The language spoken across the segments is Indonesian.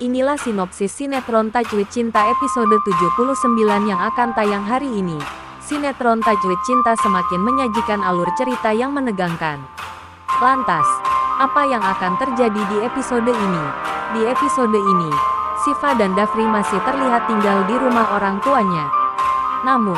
Inilah sinopsis sinetron Tajwid Cinta episode 79 yang akan tayang hari ini. Sinetron Tajwid Cinta semakin menyajikan alur cerita yang menegangkan. Lantas, apa yang akan terjadi di episode ini? Di episode ini, Syifa dan Dafri masih terlihat tinggal di rumah orang tuanya. Namun,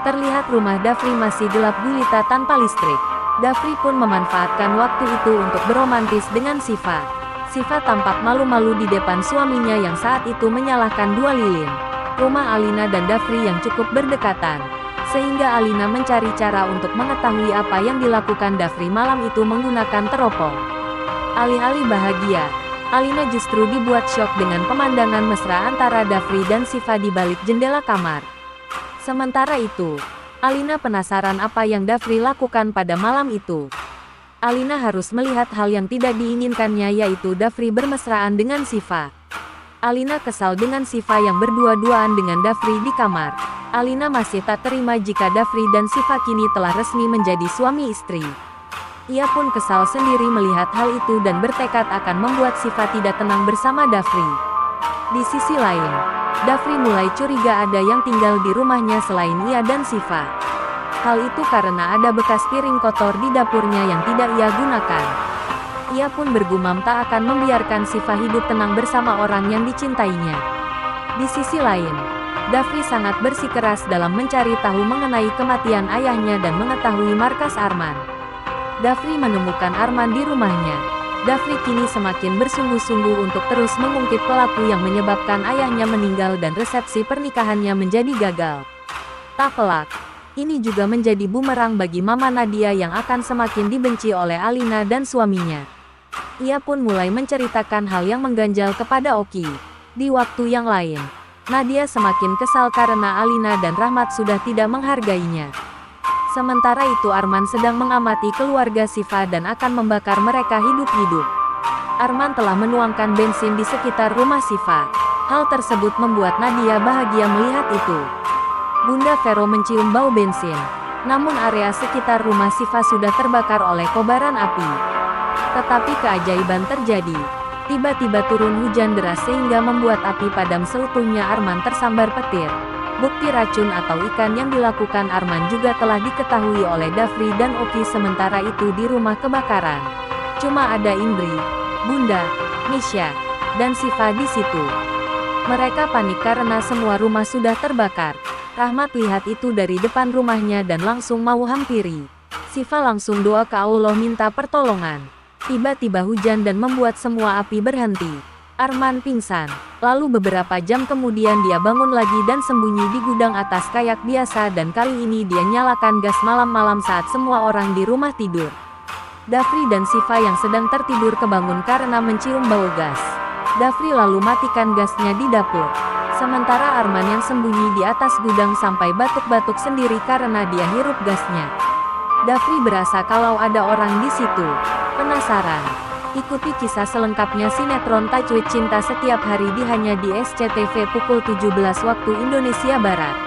terlihat rumah Dafri masih gelap gulita tanpa listrik. Dafri pun memanfaatkan waktu itu untuk beromantis dengan Syifa. Syifa tampak malu-malu di depan suaminya yang saat itu menyalakan dua lilin. Rumah Alina dan Dafri yang cukup berdekatan, sehingga Alina mencari cara untuk mengetahui apa yang dilakukan Dafri malam itu menggunakan teropong. Alih-alih bahagia, Alina justru dibuat syok dengan pemandangan mesra antara Dafri dan Syifa di balik jendela kamar. Sementara itu, Alina penasaran apa yang Dafri lakukan pada malam itu. Alina harus melihat hal yang tidak diinginkannya, yaitu Dafri bermesraan dengan Syifa. Alina kesal dengan Syifa yang berdua-duaan dengan Dafri di kamar. Alina masih tak terima jika Dafri dan Syifa kini telah resmi menjadi suami istri. Ia pun kesal sendiri melihat hal itu dan bertekad akan membuat Syifa tidak tenang bersama Dafri. Di sisi lain, Dafri mulai curiga ada yang tinggal di rumahnya selain ia dan Syifa. Hal itu karena ada bekas piring kotor di dapurnya yang tidak ia gunakan. Ia pun bergumam tak akan membiarkan Syifa hidup tenang bersama orang yang dicintainya. Di sisi lain, Dafri sangat bersikeras dalam mencari tahu mengenai kematian ayahnya dan mengetahui markas Arman. Dafri menemukan Arman di rumahnya. Dafri kini semakin bersungguh-sungguh untuk terus mengungkit pelaku yang menyebabkan ayahnya meninggal dan resepsi pernikahannya menjadi gagal. Tak pelak, ini juga menjadi bumerang bagi Mama Nadia yang akan semakin dibenci oleh Alina dan suaminya. Ia pun mulai menceritakan hal yang mengganjal kepada Oki. Di waktu yang lain, Nadia semakin kesal karena Alina dan Rahmat sudah tidak menghargainya. Sementara itu Arman sedang mengamati keluarga Syifa dan akan membakar mereka hidup-hidup. Arman telah menuangkan bensin di sekitar rumah Syifa. Hal tersebut membuat Nadia bahagia melihat itu. Bunda Vero mencium bau bensin, namun area sekitar rumah Syifa sudah terbakar oleh kobaran api. Tetapi keajaiban terjadi. Tiba-tiba turun hujan deras sehingga membuat api padam seutuhnya. Arman tersambar petir. Bukti racun atau ikan yang dilakukan Arman juga telah diketahui oleh Dafri dan Oki. Sementara itu di rumah kebakaran, cuma ada Indri, Bunda, Misha, dan Syifa di situ. Mereka panik karena semua rumah sudah terbakar. Rahmat lihat itu dari depan rumahnya dan langsung mau hampiri. Syifa langsung doa ke Allah minta pertolongan. Tiba-tiba hujan dan membuat semua api berhenti. Arman pingsan. Lalu beberapa jam kemudian dia bangun lagi dan sembunyi di gudang atas kayak biasa, dan kali ini dia nyalakan gas malam-malam saat semua orang di rumah tidur. Dafri dan Syifa yang sedang tertidur kebangun karena mencium bau gas. Dafri lalu matikan gasnya di dapur. Sementara Arman yang sembunyi di atas gudang sampai batuk-batuk sendiri karena dia hirup gasnya. Dafri berasa kalau ada orang di situ. Penasaran? Ikuti kisah selengkapnya sinetron Tajwid Cinta setiap hari hanya di SCTV pukul 17 waktu Indonesia Barat.